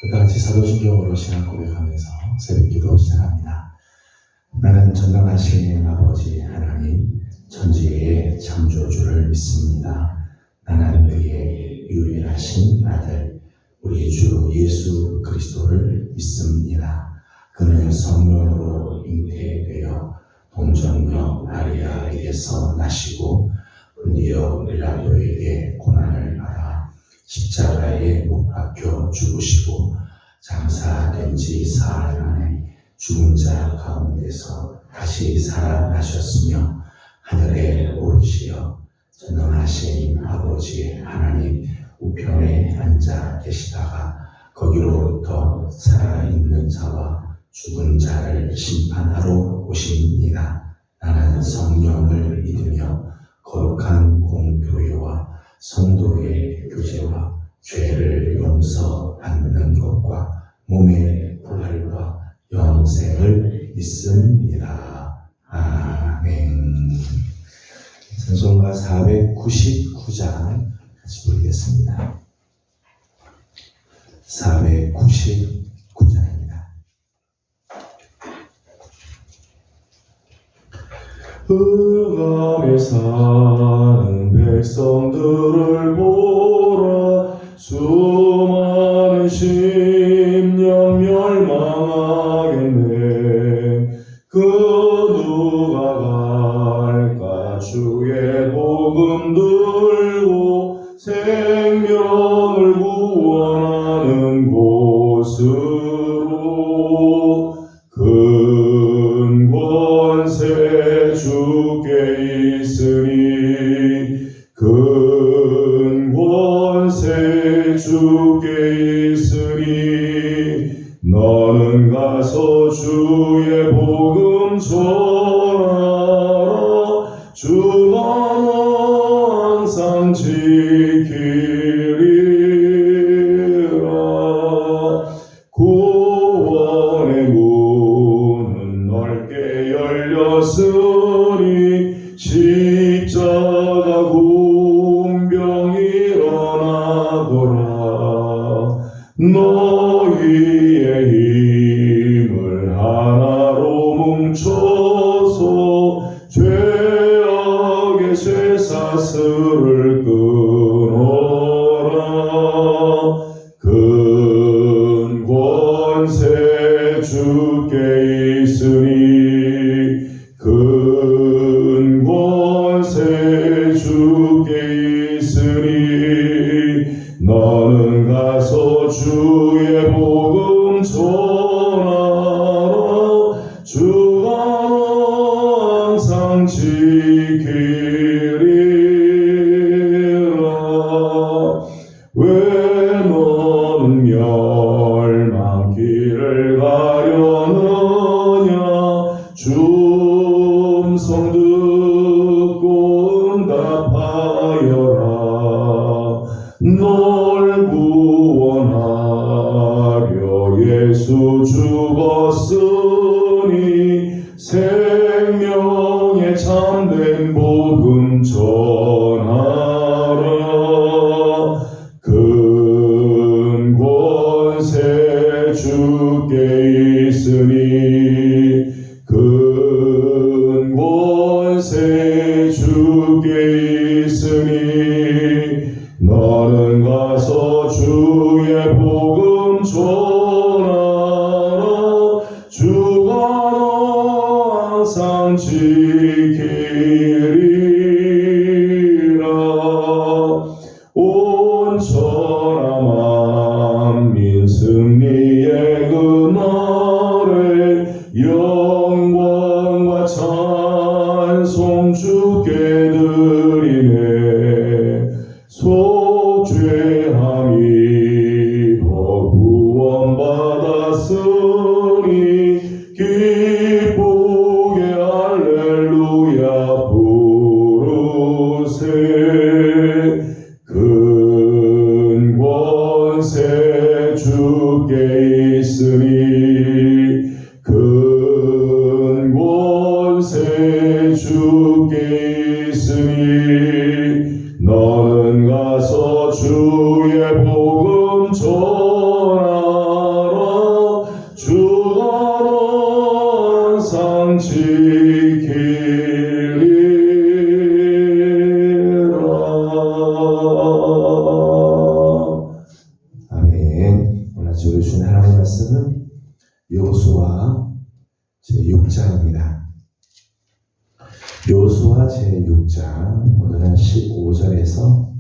다같이 사도신경으로 신앙 고백하면서 새벽기도 시작합니다. 나는 전능하신 아버지 하나님 천지의 창조주를 믿습니다. 나는 그의 유일하신 아들 우리 주 예수 그리스도를 믿습니다. 그는 성령으로 잉태되어 동정녀 마리아에게서 나시고 본디오 빌라도에게 고난을 받아 십자가에 못 박혀 죽으시고 장사된 지 사흘 만에 죽은 자 가운데서 다시 살아나셨으며 하늘에 오르시어 전능하신 아버지 하나님 우편에 앉아 계시다가 거기로부터 살아있는 자와 죽은 자를 심판하러 오십니다. 나는 성령을 믿으며 거룩한 공교회와 성도의 교제와 죄를 용서받는 것과 몸의 부활과 영생을 믿습니다. 아멘. 찬송가 499장 같이 부르겠습니다. 499장입니다. 흑암에 사는 백성들을 보라. 수많은 심령 멸망하겠네. 그 누가 갈까 주의 복음 들고 생명을 구원하는 곳으로. 큰 권세 주께 있으니 큰 권세 주께 있으니 너는 가서 주의 복음 전하라. 주가 너 항상 지키리라. 구원의 문은 넓게 열렸으니 십자가 군병 일어나거라. 너희의 힘을 하나로 뭉쳐서 죄악의 쇠사슬을 끊어라. 큰 권세 주께 있으니 큰 권세 주께 있으니 너는 가서 주의 복음 전하라. 주가 너 항상 지키리라. 왜 너는 멸망길을 가려느냐. 주 음성 듣고 응답하여라. 널 구원하려 예수 죽었으니 생명의 참된 복음 전하라. 큰 권세 주께 있으니 큰 권세 주께 있으니 너는 가서 주의 복음 전하라. 주가 너 항상 지키리라. 온 천하 만민 승리의 그날에 영광과 찬송 주께 드리네. 속죄함이 더 구원받았으니 기쁘게 할렐루야 부르세. 큰 권세 주께 있으니 큰 권세 주께 있으니 너는 가서 주의 복음 전하라. 말씀은 여호수아 제6장입니다. 여호수아 제6장 오늘은 15절에서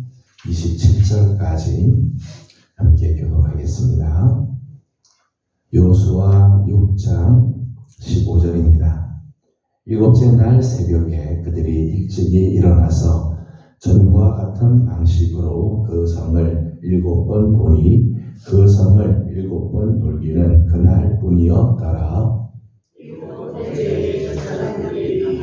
27절까지 함께 교독하겠습니다. 여호수아 6장 15절입니다. 일곱째 날 새벽에 그들이 일찍이 일어나서 전과 같은 방식으로 그 성을 7번 보니 그 성을 7번 돌기는 그날 뿐이었더라.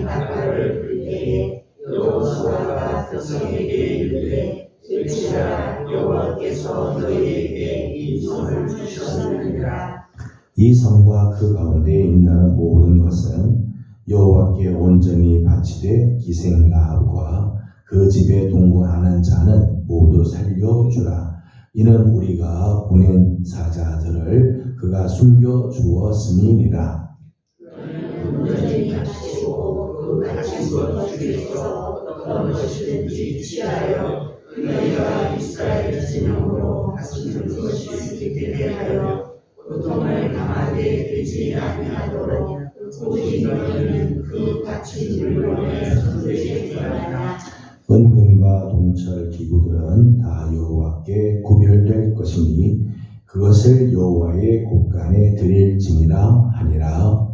나팔을 불 때에 여호수아가 그 성에게 이르되 들으라 여호와께서 너희에게 이 성을 주셨느니라. 이 성과 그 가운데 있는 모든 것은 여호와께 온전히 바치되 기생 라합과 그 집에 동거하는 자는 모두 살려주라. 이는 우리가 보낸 사자들을 그가 숨겨 주었음이니라. 온전히 바치고 그 바친 것 중에서 어떤 것이든지 취하여 너희가 이스라엘 진영으로 바치는 것이 있게 하여 고통을 당하게 되지 아니하도록 오직 너희는 그 바친 물건을 섬기게 하라. 은금과 동철 기구들은 다 여호와께 구별될 것이니 그것을 여호와의 곳간에 드릴지니라 하니라.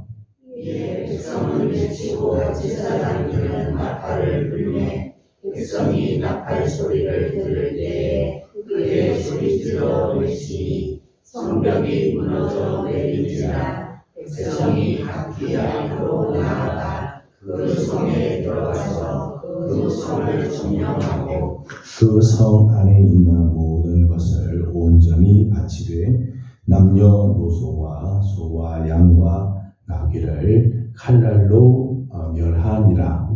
이에 백성은 외치고 제사장들은 나팔을 불매 백성이 나팔 소리를 들을 때에 그의 소리질러 외치니 성벽이 무너져 내리니라. 백성이 각기 앞으로 나아가 그 성에 들어가서 그 성을 점령하고 그 성 안에 있는 모든 것을 온전히 바치되 남녀노소와 소와 양과 나귀를 칼날로 멸하니라.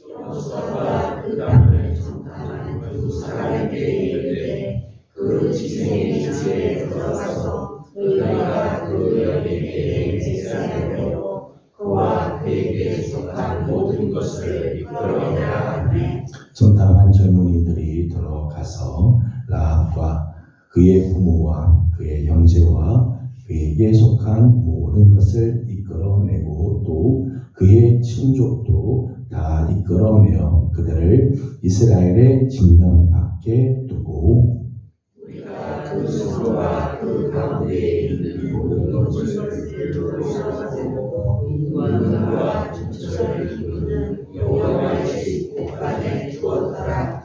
여호수아가 그 땅을 정탐한 두 사람에게 이르되 그 지생의 집에 들어가서 너희가 그 여인에게 제사하고 그와 그에게 속한 모든 것을 이끌어내라 하매 정탐한 젊은이들이 들어가서 라합과 그의 부모와 그의 형제와 그에게 속한 모든 것을 이끌어내고 또 그의 친족도 다 이끌어내어 그들을 이스라엘의 진영 밖에 두고 우리가 그 성과 그 가운데 있는 모든 것을 들어보고 은과 동철을 이루는 여호와의 집 곳간에 두었더라.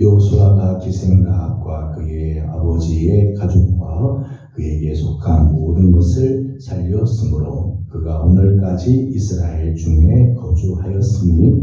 여호수아가 기생 라합과 그의 아버지의 가족과 그에게 속한 모든 것을 살렸으므로 그가 오늘까지 이스라엘 중에 거주하였으니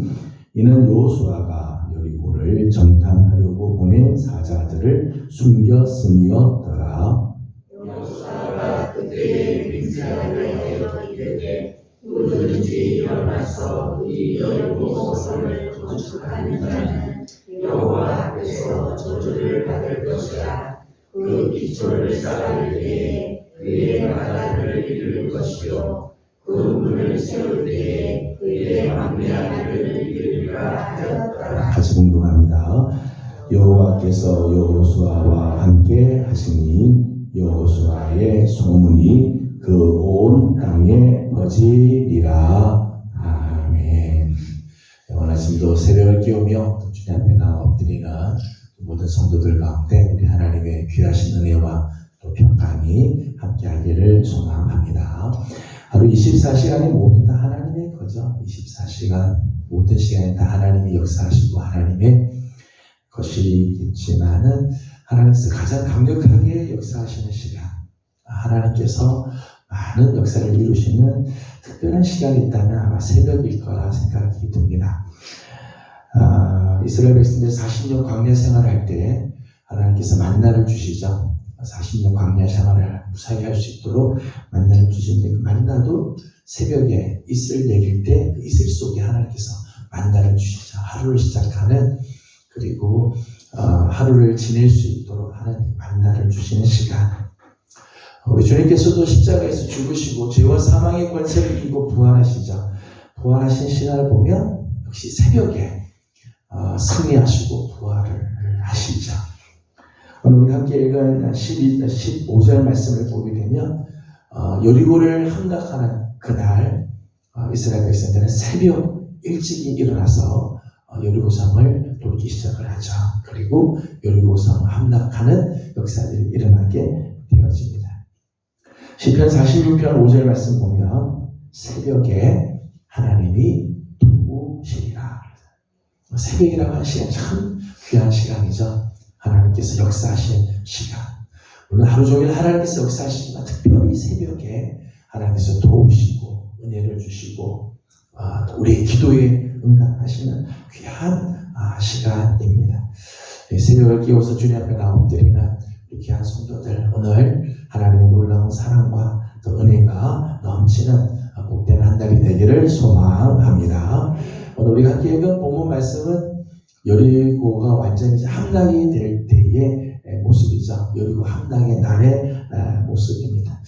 이는 여호수아가 여리고를 정탐하려고 보낸 사자들을 숨겼음이었더라. 여호수아가 그때에 맹세하여 이르되 누구든지 일어나서 이 여리고 성을 건축하는 자는 여호와 앞에서 저주를 받을 것이라. 그 기초를 쌓을 때에 그의 마당을 이룰 것이요 그 문을 세울 때에 그의 망대하늘을 이루리라 하였더라. 같이 공동합니다. 여호와께서 여호수아와 함께 하시니 여호수아의 소문이 그 온 땅에 퍼지리라. 아멘. 원하심도 새벽을 깨우며 주님 앞에 나와 엎드리는 모든 성도들 가운데 우리 하나님의 귀하신 은혜와 또 평강이 함께하기를 소망합니다. 하루 24시간이 모두 다 하나님의 거죠. 24시간 모든 시간이 다 하나님이 역사하시고 하나님의 것이겠지만은 하나님께서 가장 강력하게 역사하시는 시간, 하나님께서 많은 역사를 이루시는 특별한 시간이 있다면 아마 새벽일 거라 생각이 듭니다. 이스라엘 백성들 40년 광야 생활할 때 하나님께서 만나를 주시죠. 40년 광야 생활을 무사히 할 수 있도록 만나를 주시는데 그 만나도 새벽에 이슬 내릴 때 그 이슬 속에 하나님께서 만나를 주시죠. 하루를 시작하는 그리고 하루를 지낼 수 있도록 하는 만나를 주시는 시간. 우리 주님께서도 십자가에서 죽으시고 죄와 사망의 권세를 이기고 부활하시죠. 부활하신 시간을 보면 역시 새벽에 승리하시고 부활을 하시죠. 오늘 우리 함께 읽은 15절 말씀을 보게 되면 여리고를 함락하는 그날 이스라엘 백성들은 새벽 일찍이 일어나서 여리고성을 돌기 시작을 하죠. 그리고 여리고성 함락하는 역사들이 일어나게 되어집니다. 시편 46편 5절 말씀 보면 새벽에 하나님이 도우시리라. 새벽이라고 하는 시간 참 귀한 시간이죠. 하나님께서 역사하신 시간. 물론 하루 종일 하나님께서 역사하시지만 특별히 새벽에 하나님께서 도우시고 은혜를 주시고 우리의 기도에 응답하시는 귀한 시간입니다. 새벽을 끼워서 주님 앞에 나옵드리는 우리 귀한 성도들, 오늘 하나님의 놀라운 사랑과 또 은혜가 넘치는 복된 한 달이 되기를 소망합니다. 오늘 우리가 함께 읽은 본문 말씀은 여리고가 완전히 함락이 될 때의 모습이죠. 여리고 함락의 날의 모습입니다.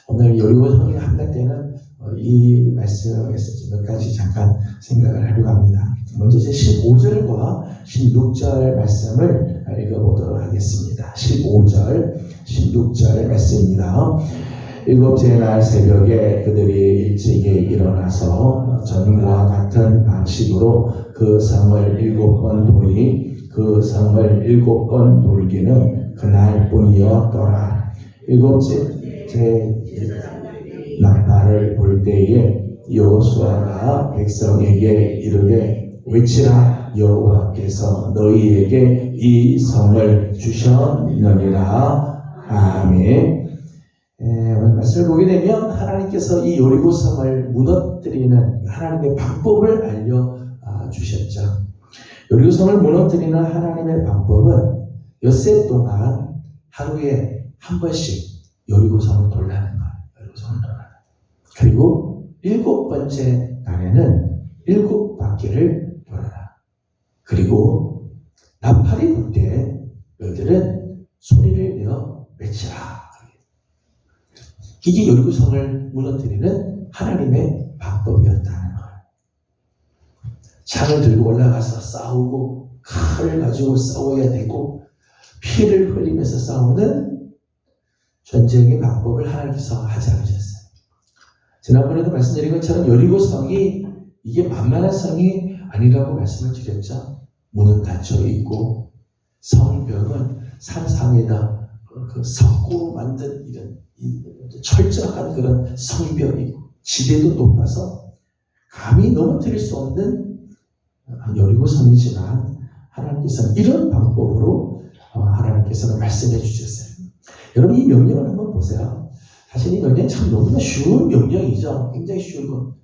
오늘 여리고 성이 함락되는 이 말씀에서 몇 가지 잠깐 생각을 하려고 합니다. 먼저 이제 15절과 16절 말씀을 읽어보도록 하겠습니다. 15절, 16절 말씀입니다. 일곱째 날 새벽에 그들이 일찍이 일어나서 전과 같은 방식으로 그 성을 7번 돌이 그 성을 7번 돌기는 그날뿐이었더라. 일곱째 나팔을 불 때에 여호수아가 백성에게 이르되 외치라, 여호와께서 너희에게 이 성을 주셨느니라. 아멘. 오늘 말씀을 보게 되면 하나님께서 이 여리고 성을 무너뜨리는 하나님의 방법을 알려주셨죠. 여리고 성을 무너뜨리는 하나님의 방법은 엿새 동안 하루에 한 번씩 여리고 성을 돌라는 거예요. 여리고 성을 돌라. 그리고 7번째 날에는 7바퀴를 돌아라. 그리고 나팔이 불 때 너희들은 소리를 내어 외치라. 이게 여리고성을 무너뜨리는 하나님의 방법이었다는 거예요. 창을 들고 올라가서 싸우고 칼을 가지고 싸워야 되고 피를 흘리면서 싸우는 전쟁의 방법을 하나님께서 하지 않으셨어요. 지난번에도 말씀드린 것처럼 여리고성이 이게 만만한 성이 아니라고 말씀을 드렸죠. 문은 닫혀 있고 성벽은 산상에다 그 석고로 만든 이런 철저한 그런 성벽이고 지대도 높아서 감히 넘어뜨릴 수 없는 여리고성이지만 하나님께서는 이런 방법으로 하나님께서는 말씀해 주셨어요. 여러분 이 명령을 한번 보세요. 사실 이 명령이 참 너무나 쉬운 명령이죠. 굉장히 쉬운 거.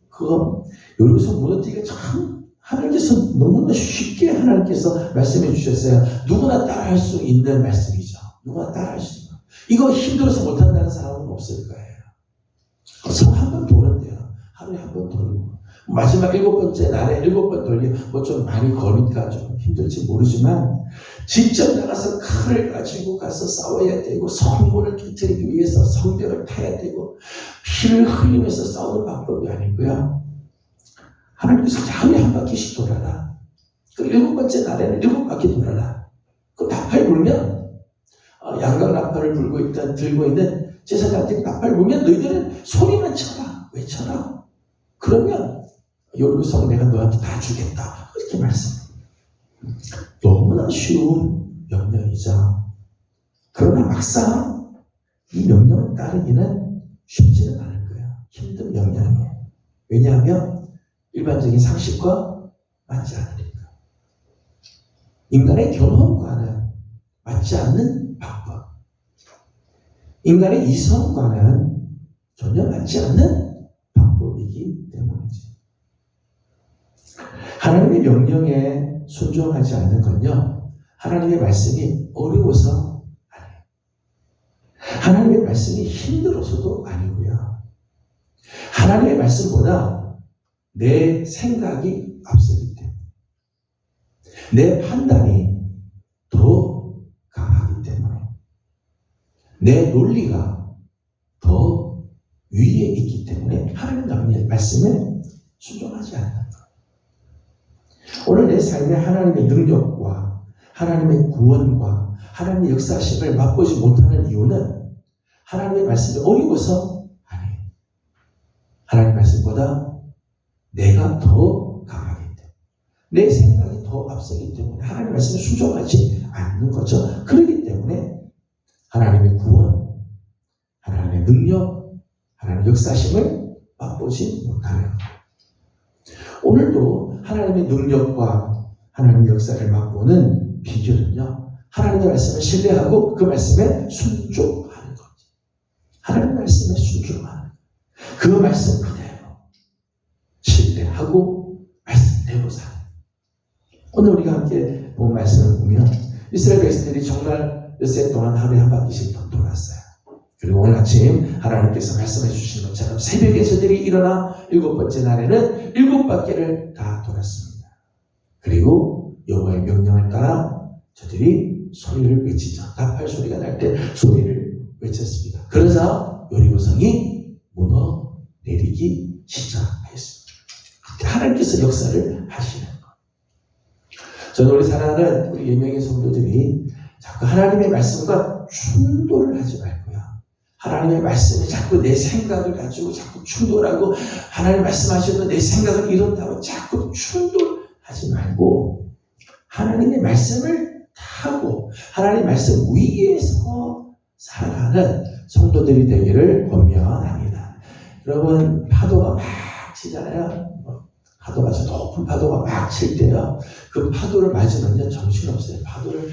그거 여리고성 무너뜨리기가 참 하나님께서 너무나 쉽게 하나님께서 말씀해 주셨어요. 누구나 따라할 수 있는 말씀이죠. 누구나 따라할 수 있는. 이거 힘들어서 못한다는 사람은 없을 거예요. 성 한 번 도는데요. 하루에 한 번 돌고. 마지막 7번째 날에 7번 돌기 뭐 좀 많이 거니까 좀 힘들지 모르지만 직접 나가서 칼을 가지고 가서 싸워야 되고 성문을 깨뜨리기 위해서 성벽을 타야 되고 피를 흘리면서 싸우는 방법이 아니고요. 하나님께서 하루에 한 바퀴씩 돌아라. 그 7번째 날에는 7바퀴 돌아라. 그 나팔 불면 양각 나팔을 들고 있는 제사장한테 나팔 불면 너희들은 소리만 쳐라. 외쳐라. 그러면 여리고성 내가 너한테 다 주겠다. 이렇게 말씀해요. 너무나 쉬운 명령이죠. 그러나 막상 이 명령을 따르기는 쉽지는 않을 거예요. 힘든 명령이에요. 왜냐하면 일반적인 상식과 맞지 않으니까. 인간의 경험과는 맞지 않는 방법. 인간의 이성과는 전혀 맞지 않는 방법이기 때문이지. 하나님의 명령에 순종하지 않는 건요, 하나님의 말씀이 어려워서 아니에요. 하나님의 말씀이 힘들어서도 아니고요. 하나님의 말씀보다 내 생각이 앞서기 때문에, 내 판단이 더 강하기 때문에, 내 논리가 더 위에 있기 때문에 하나님의 말씀에 순종하지 않는 거예요. 오늘 내 삶에 하나님의 능력과 하나님의 구원과 하나님의 역사심을 맛보지 못하는 이유는 하나님의 말씀이 어려워서 하나님 말씀보다 내가 더 강하기 때문에, 내 생각이 더 앞서기 때문에 하나님 말씀에 순종하지 않는 거죠. 그렇기 때문에 하나님의 구원, 하나님의 능력, 하나님의 역사심을 맛보지 못하는 거예요. 오늘도 하나님의 능력과 하나님의 역사를 맛보는 비결은요, 하나님의 말씀을 신뢰하고 그 말씀에 순종하는 거죠. 하나님의 말씀에 순종하는 거예요. 그 말씀 그대로 신뢰하고 말씀대로 사는 거예요. 오늘 우리가 함께 본 말씀을 보면 이스라엘 백성들이 정말 엿새 동안 하루에 한 바퀴씩 더 돌았어요. 그리고 오늘 아침 하나님께서 말씀해 주신 것처럼 새벽에 저들이 일어나 7번째 날에는 7바퀴를 다 돌았습니다. 그리고 여호와의 명령을 따라 저들이 소리를 외치죠. 나팔 소리가 날 때 소리를 외쳤습니다. 그러자 여리고성이 무너 내리기 시작했습니다. 그때 하나님께서 역사를 하시는 거예요. 저는 우리 사랑하는 우리 예명의 성도들이 자꾸 하나님의 말씀과 충돌을 하지 말고요. 하나님의 말씀에 자꾸 내 생각을 가지고 자꾸 충돌하고, 하나님 말씀하셔도 내 생각을 이런다고 자꾸 충돌하지 말고, 하나님의 말씀을 타고 하나님의 말씀 위에서 살아가는 성도들이 되기를 권면합니다. 여러분, 파도가 막 치잖아요. 파도가 저 높은 파도가 막 칠 때요, 그 파도를 맞으면요 정신없어요. 파도를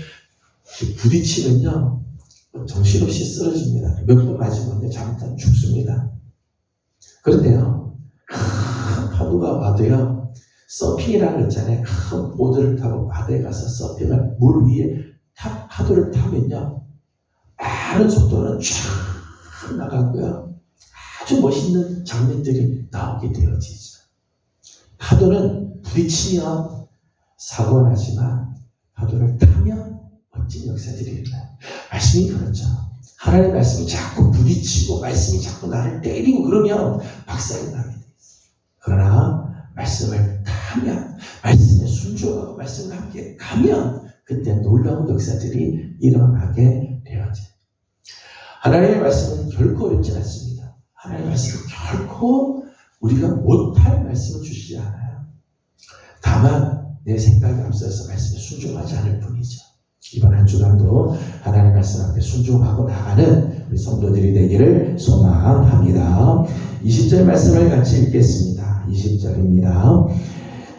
부딪히면요 정신없이 쓰러집니다. 몇 번 맞으면요 잘못하면 죽습니다. 그런데요, 큰 파도가 와도요, 서핑이라는 거 있잖아요. 큰 보드를 타고 바다에 가서 서핑을, 물 위에 파도를 타면요 빠른 속도는 쫙 나가고요, 아주 멋있는 장면들이 나오게 되어지죠. 파도는 부딪히면 사고가 나지만 파도를 타면 멋진 역사들이 일어나요. 말씀이 그렇죠. 하나님의 말씀이 자꾸 부딪히고 말씀이 자꾸 나를 때리고 그러면 박살이 나게 돼요. 그러나 말씀을 타면, 말씀에 순종하고 말씀과 함께 가면 그때 놀라운 역사들이 일어나게 되어져요. 하나님의 말씀은 결코 어렵지 않습니다. 하나님의 말씀은 결코 우리가 못할 말씀을 주시지 않아요. 다만 내 생각이 앞서서 말씀에 순종하지 않을 뿐이죠. 이번 한 주간도 하나님의 말씀 앞에 순종하고 나가는 우리 성도들이 되기를 소망합니다. 20절 말씀을 같이 읽겠습니다. 20절입니다.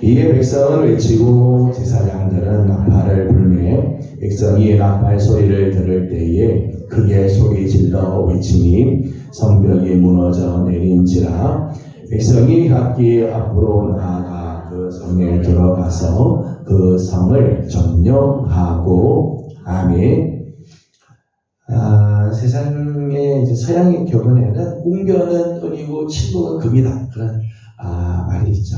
이에 백성을 외치고 제사장들은 나팔을 불매 백성이 나팔 소리를 들을 때에 크게 소리 질러 외치니 성벽이 무너져 내린지라. 백성이 각기 앞으로 나아가 그 성에 들어가서 그 성을 점령하고. 아멘. 세상의 이제 서양의 교훈에는 웅변은 은이고 침묵은 금이다, 그런 말이 있죠.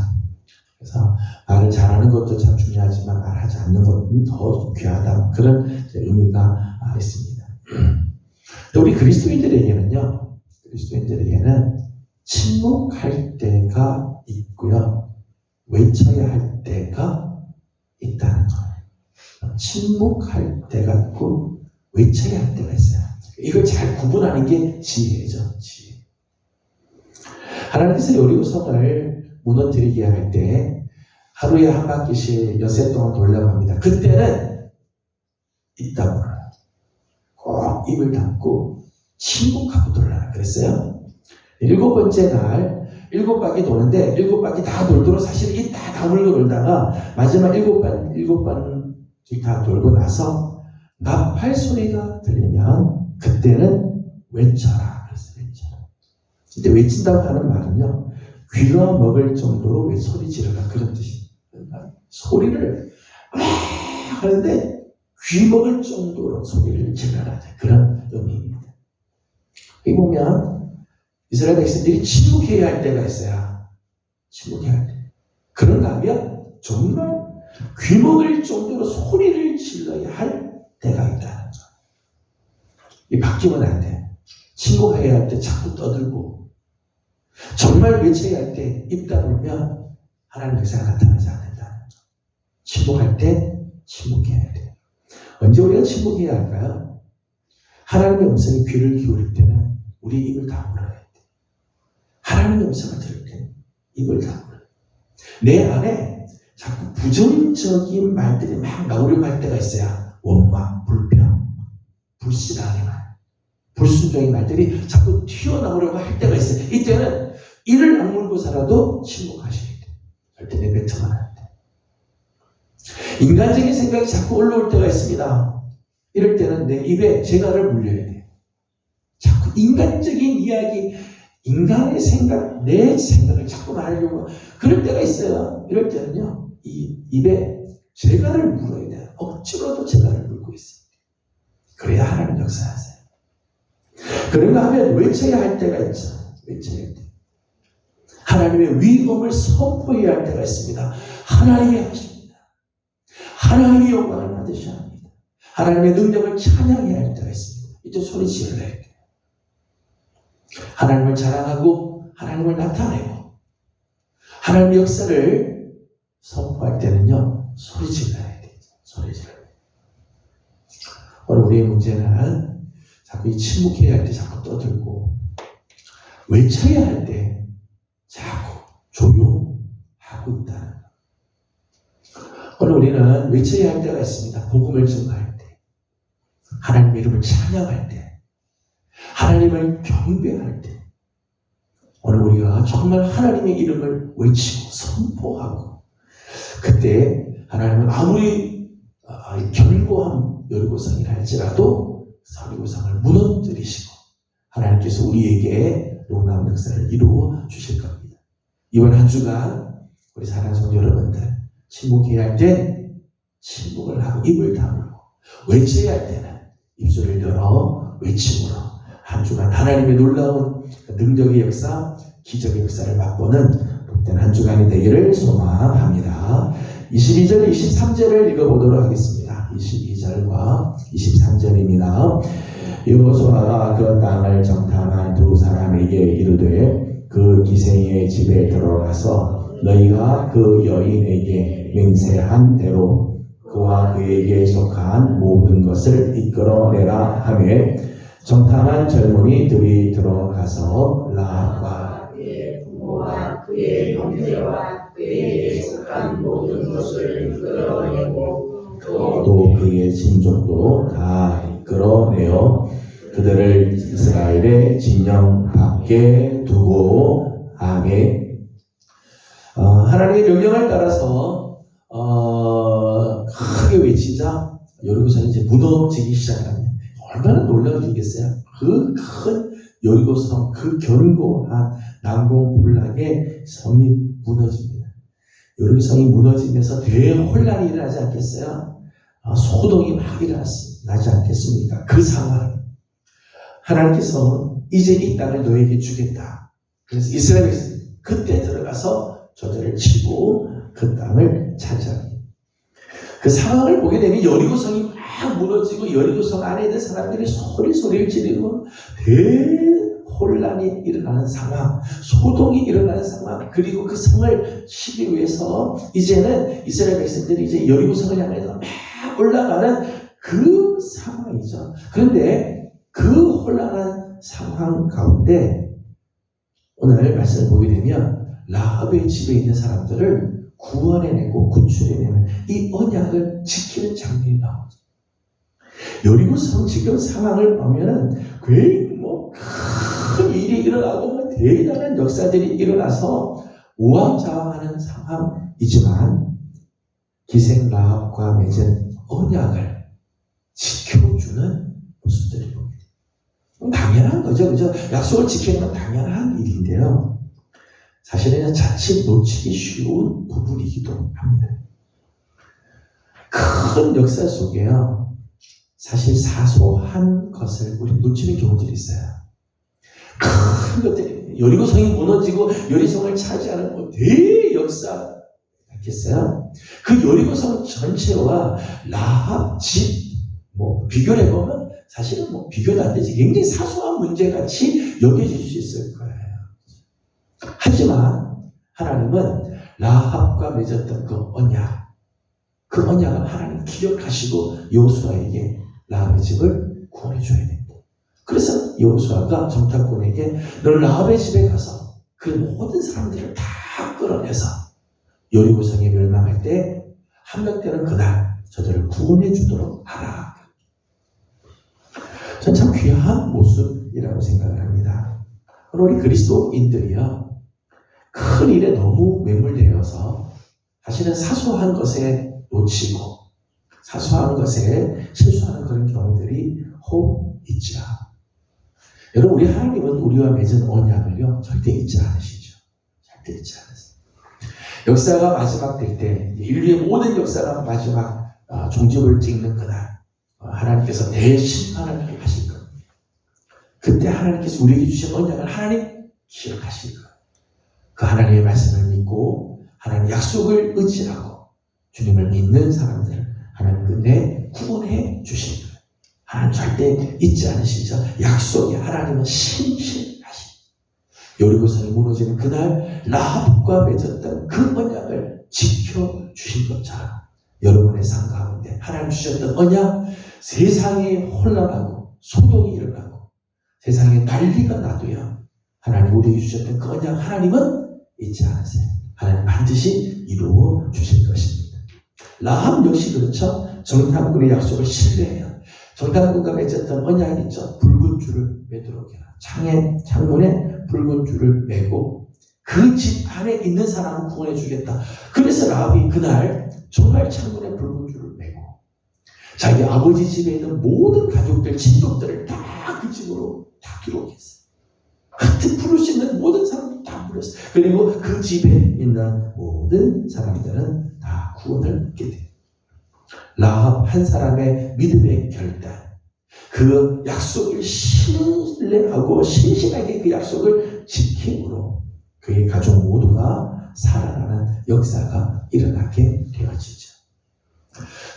그래서 말을 잘하는 것도 참 중요하지만 말하지 않는 것은 더 귀하다, 그런 의미가 있습니다. 또 우리 그리스도인들에게는 침묵할 때가 있고요, 외쳐야 할 때가 있다는 거예요. 침묵할 때가 있고 외쳐야 할 때가 있어요. 이걸 잘 구분하는 게 지혜죠. 지혜. 하나님께서 여리고성을 무너뜨리게 할 때 하루에 한 바퀴씩 엿새 동안 돌려고 합니다. 그때는 있다고 그래요. 꼭 입을 닫고 침묵하고 돌려라 그랬어요. 7번째 날 7바퀴 도는데 7바퀴 다 돌도록 사실 이 다 다물고 돌다가 마지막 7바퀴 다 돌고 나서 나팔 소리가 들리면 그때는 외쳐라 그랬어요. 외쳐라. 근데 외친다고 하는 말은요, 귀가 먹을 정도로 왜 소리 지르라, 그런 뜻입니다. 소리를 하는데 귀 먹을 정도로 소리를 지르라, 그런 의미입니다. 여기 보면 이스라엘 백성들이 침묵해야 할 때가 있어요. 침묵해야 할 때. 그런가 하면 정말 귀 먹을 정도로 소리를 질러야 할 때가 있다는 거죠. 이 바뀌면 안 돼. 침묵해야 할 때 자꾸 떠들고, 정말 외쳐야 할 때 입 다물면 하나님 역사가 나타나지 않는다는 거죠. 침묵할 때 침묵해야 돼요. 언제 우리가 침묵해야 할까요? 하나님의 음성에 귀를 기울일 때는 우리 입을 다물어야 돼요. 하나님의 음성을 들을 때 입을 다물어요. 내 안에 자꾸 부정적인 말들이 막 나오려고 할 때가 있어요. 원망, 불평, 불신앙의 말, 불순종의 말들이 자꾸 튀어나오려고 할 때가 있어요. 이때는 이를 악물고 살아도 침묵하셔야 돼요. 절대 내뱉으면 안 돼요. 인간적인 생각이 자꾸 올라올 때가 있습니다. 이럴 때는 내 입에 재갈을 물려야 돼요. 자꾸 인간적인 이야기, 인간의 생각, 내 생각을 자꾸 말하려고 그럴 때가 있어요. 이럴 때는요, 이 입에 재갈을 물어야 돼요. 억지로도 재갈을 물고 있어요. 그래야 하나님 역사하세요. 그런가 하면 외쳐야 할 때가 있죠. 외쳐야 할 때. 하나님의 위엄을 선포해야 할 때가 있습니다. 하나님이 하십니다. 하나님이 영광을 받으셔야 합니다. 하나님의 능력을 찬양해야 할 때가 있습니다. 이제 소리 지르라 해요. 하나님을 자랑하고 하나님을 나타내고 하나님의 역사를 선포할 때는요, 소리 질러야 돼요. 소리 질러야 돼요. 오늘 우리의 문제는 자꾸 이 침묵해야 할 때 자꾸 떠들고 외쳐야 할 때 자꾸 조용하고 있다는 것. 오늘 우리는 외쳐야 할 때가 있습니다. 복음을 증거할 때, 하나님의 이름을 찬양할 때, 하나님을 경배할 때, 오늘 우리가 정말 하나님의 이름을 외치고 선포하고, 그때 하나님은 아무리 견고한 여리고성이라 할지라도 여리고성을 무너뜨리시고 하나님께서 우리에게 놀라운 역사를 이루어 주실 겁니다. 이번 한 주간 우리 사랑하는 성도 여러분들, 침묵해야 할 때 침묵을 하고 입을 다물고, 외쳐야 할 때는 입술을 열어 외침으로 한 주간 하나님의 놀라운 능력의 역사, 기적의 역사를 맛보는 복된 한 주간이 되기를 소망합니다. 22절, 23절을 읽어보도록 하겠습니다. 22절과 23절입니다. 여호수아가 그 땅을 정탐한 두 사람에게 이르되 그 기생의 집에 들어가서 너희가 그 여인에게 맹세한 대로 그와 그에게 속한 모든 것을 이끌어내라 하며 정탐한 젊은이들이 들어가서 라합과 그의 부모와 그의 형제와 그에게 속한 모든 것을 이끌어내고 또 그의 친족도 다 이끌어내어 그들을 이스라엘의 진영 밖에 두고 아멘. 하나님의 명령을 따라서 크게 외치자 여리고성이 이제 무너지기 시작합니다. 얼마나 놀라운 일이겠어요? 그 큰 여리고성, 그 견고한 난공불락의 성이 무너집니다. 여리고성이 무너지면서 대혼란이 일어나지 않겠어요? 소동이 막 나지 않겠습니까? 그 상황, 하나님께서 이제 이 땅을 너에게 주겠다. 그래서 이스라엘이 그때 들어가서 저들을 치고 그 땅을 차지합니다. 그 상황을 보게 되면 여리고성이 막 무너지고 여리고성 안에 있는 사람들이 소리를 지르고 대혼란이 일어나는 상황, 소동이 일어나는 상황, 그리고 그 성을 치기 위해서 이제는 이스라엘 백성들이 이제 여리고성을 향해서 막 올라가는 그 상황이죠. 그런데 그 혼란한 상황 가운데 오늘 말씀을 보게 되면 라합의 집에 있는 사람들을 구원해내고 구출해내는 이 언약을 지키는 장면이 나오죠. 여리고성 지금 상황을 보면은 굉장히 큰 일이 일어나고 대단한 역사들이 일어나서 우왕좌왕하는 상황이지만 기생 라합과 맺은 언약을 지켜주는 모습들이 봅니다. 당연한 거죠, 그죠? 약속을 지키는 건 당연한 일인데요. 사실은 자칫 놓치기 쉬운 부분이기도 합니다. 큰 역사 속에요, 사실 사소한 것을 우리 놓치는 경우들이 있어요. 큰 것들이, 여리고성이 무너지고 여리고성을 차지하는 대역사 있겠어요? 그 여리고성 전체와 라합 집 비교를 해보면 사실은 비교도 안 되지. 굉장히 사소한 문제같이 여겨질 수 있을 거예요. 하지만 하나님은 라합과 맺었던 그 언약을 하나님 기억하시고 여호수아에게 라합의 집을 구원해 줘야 됩니다. 그래서 여호수아가 정탐꾼에게 너 라합의 집에 가서 그 모든 사람들을 다 끌어내서 여리고성이 멸망할 때 함락되는 그날 저들을 구원해 주도록 하라. 전 참 귀한 모습이라고 생각을 합니다. 우리 그리스도인들이요, 큰 일에 너무 매몰되어서 사실은 사소한 것에 놓치고 사소한 것에 실수하는 그런 경우들이 혹 있죠. 여러분, 우리 하나님은 우리와 맺은 언약을요 절대 잊지 않으시죠. 절대 잊지 않으세요. 역사가 마지막 될 때, 인류의 모든 역사가 마지막 종집을 찍는 그날 하나님께서 대심판을 하실 겁니다. 그때 하나님께서 우리에게 주신 언약을 하나님 기억하실 거예요. 그 하나님의 말씀을 믿고 하나님의 약속을 의지하고 주님을 믿는 사람들을 하나님 끝내 구원해 주실 거예요. 하나님 절대 잊지 않으시죠. 약속이 하나님은 신실하시. 여리고성이 무너지는 그날 라합과 맺었던 그 언약을 지켜주신 것처럼 여러분의 삶 가운데 하나님 주셨던 언약, 세상이 혼란하고 소동이 일어나고 세상에 난리가 나도요, 하나님 우리에게 주셨던 그 언약 하나님은 잊지 않으세요. 하나님 반드시 이루어 주실 것입니다. 라합 역시 그렇죠. 정탐꾼의 약속을 신뢰해요. 정탐꾼과 맺었던 언약이 있죠. 붉은 줄을 매도록 해라. 창문에 붉은 줄을 매고 그 집 안에 있는 사람을 구원해 주겠다. 그래서 라합이 그날 정말 창문에 붉은 줄을 매고 자기 아버지 집에 있는 모든 가족들, 친족들을 다 그 집으로 다 들어오겠어요. 그때 부를 수 있는 모든 사람들 다 불렀어요. 그리고 그 집에 있는 모든 사람들은 다 구원을 얻게 돼요. 라합 한 사람의 믿음의 결단, 그 약속을 신뢰하고 신실하게 그 약속을 지킴으로 그의 가족 모두가 살아나는 역사가 일어나게 되어지죠.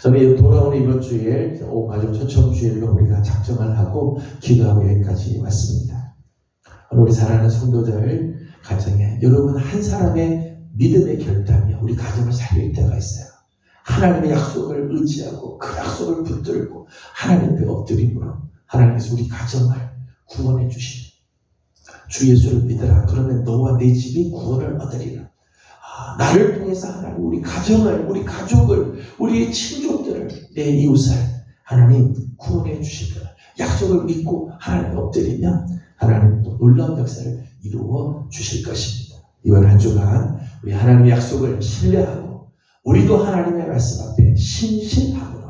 저는 돌아오는 이번 주일 가족 초청주일로 우리가 작정을 하고 기도하고 여기까지 왔습니다. 우리 사랑하는 성도들 가정에 여러분 한 사람의 믿음의 결단이 우리 가정을 살릴 때가 있어요. 하나님의 약속을 의지하고 그 약속을 붙들고 하나님 앞에 엎드림으로 하나님께서 우리 가정을 구원해 주시는 주 예수를 믿으라. 그러면 너와 내 집이 구원을 얻으리라. 나를 통해서 하나님 우리 가정을, 우리 가족을, 우리의 친족들을, 내 이웃을 하나님 구원해 주실 거야. 약속을 믿고 하나님 엎드리면 하나님 또 놀라운 역사를 이루어 주실 것입니다. 이번 한 주간 우리 하나님의 약속을 신뢰하고 우리도 하나님의 말씀 앞에 신실함으로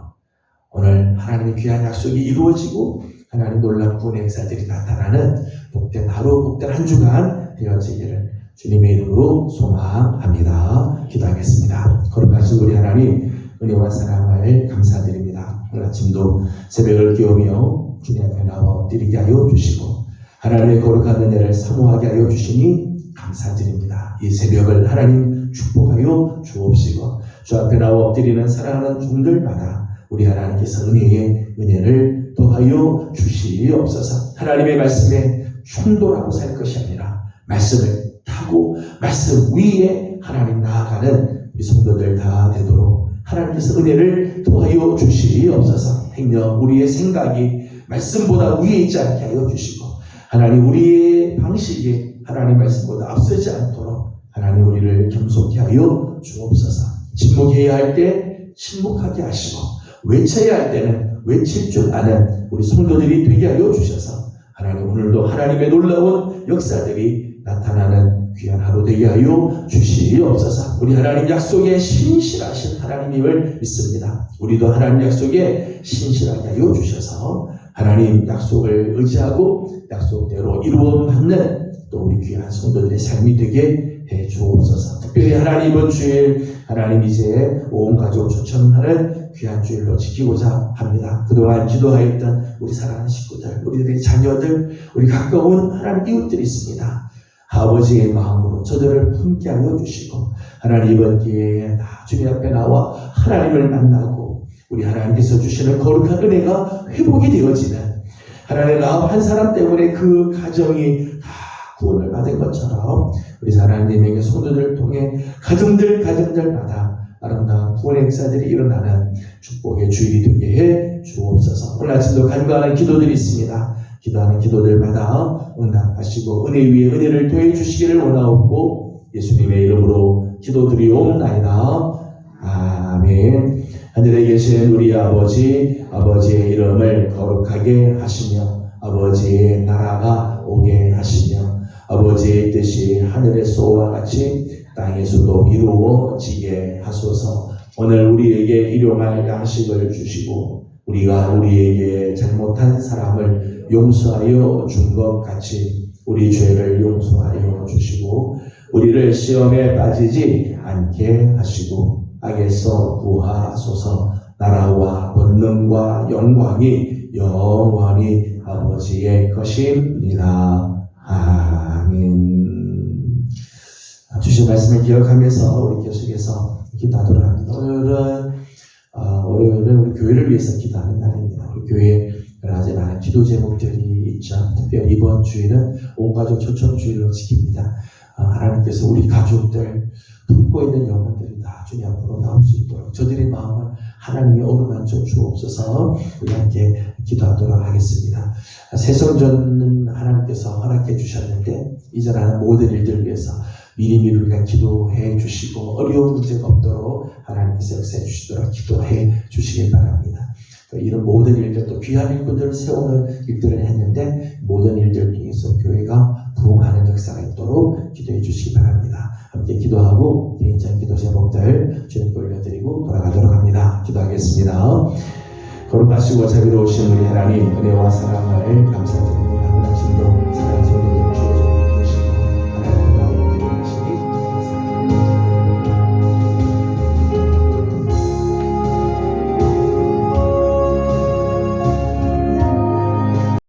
오늘 하나님의 귀한 약속이 이루어지고 하나님 놀라운 구원의 역사들이 나타나는 복된 하루, 복된 한 주간 되어지기를 주님의 이름으로 소망합니다. 기도하겠습니다. 거룩하신 우리 하나님, 은혜와 사랑을 감사드립니다. 오늘 아침도 새벽을 깨우며 주님 앞에 나와 엎드리게 하여 주시고 하나님의 거룩한 은혜를 사모하게 하여 주시니 감사드립니다. 이 새벽을 하나님 축복하여 주옵시고 주 앞에 나와 엎드리는 사랑하는 종들마다 우리 하나님께서 은혜를 더하여 주시옵소서. 하나님의 말씀에 충돌하고 살 것이 아니라 말씀을 타고 말씀 위에 하나님 나아가는 우리 성도들 다 되도록 하나님께서 은혜를 더하여 주시옵소서. 행여 우리의 생각이 말씀보다 위에 있지 않게 하여 주시고 하나님 우리의 방식이 하나님 말씀보다 앞서지 않도록 하나님 우리를 겸손케 하여 주옵소서. 침묵해야 할 때 침묵하게 하시고 외쳐야 할 때는 외칠 줄 아는 우리 성도들이 되게 하여 주셔서 하나님 오늘도 하나님의 놀라운 역사들이 나타나는 귀한 하루 되게 하여 주시옵소서. 우리 하나님 약속에 신실하신 하나님임을 믿습니다. 우리도 하나님 약속에 신실하게 하여 주셔서 하나님 약속을 의지하고 약속대로 이루어받는 또 우리 귀한 성도들의 삶이 되게 해 주옵소서. 특별히 하나님 이번 주일 하나님 이제 온 가족 초청하는 귀한 주일로 지키고자 합니다. 그동안 기도하였던 우리 사랑하는 식구들, 우리들의 자녀들, 우리 가까운 하나님 이웃들이 있습니다. 아버지의 마음으로 저들을 품게 하여 주시고 하나님 이번 기회에 주님 앞에 나와 하나님을 만나고 우리 하나님께서 주시는 거룩한 은혜가 회복이 되어지는 하나님 라합 한 사람 때문에 그 가정이 다 구원을 받은 것처럼 우리 하나님의 성도들을 통해 가정들마다 아름다운 구원의 역사들이 일어나는 축복의 주일이 되게 해 주옵소서. 오늘 아침도 간과하는 기도들이 있습니다. 기도하는 기도들마다 응답하시고 은혜 위에 은혜를 더해 주시기를 원하옵고 예수님의 이름으로 기도드리옵나이다. 아멘. 하늘에 계신 우리 아버지, 아버지의 이름을 거룩하게 하시며 아버지의 나라가 오게 하시며 아버지의 뜻이 하늘에서와 같이 땅에서도 이루어지게 하소서. 오늘 우리에게 일용할 양식을 주시고 우리가 우리에게 잘못한 사람을 용서하여 준 것 같이 우리 죄를 용서하여 주시고 우리를 시험에 빠지지 않게 하시고 악에서 구하소서. 나라와 권능과 영광이 영원히 아버지의 것입니다. 아멘. 주신 말씀을 기억하면서 우리 계속해서 기도하도록 합니다. 오늘은 월요일은 우리 교회를 위해서 기도하는 날입니다. 우리 교회에 여러 가지 많은 기도 제목들이 있죠. 특별히 이번 주일은 온가족 초청주일로 지킵니다. 하나님께서 우리 가족들 품고 있는 영혼들이 다 주님 앞으로 나올 수 있도록 저들의 마음을 하나님이 어루만져 주옵소서. 우리 함께 기도하도록 하겠습니다. 새성전은 하나님께서 허락해 주셨는데 이전하는 모든 일들을 위해서 미리미리 우리가 기도해 주시고 어려운 문제가 없도록 하나님께서 역사해 주시도록 기도해 주시길 바랍니다. 이런 모든 일들 또 귀한 일꾼들을 세우는 일들을 했는데 모든 일들 통해서 교회가 부흥하는 역사가 있도록 기도해 주시기 바랍니다. 함께 기도하고 개인적인 기도 제목들 주님께 올려드리고 돌아가도록 합니다. 기도하겠습니다. 거룩하시고 자비로우신 우리 하나님 은혜와 사랑을 감사드립니다.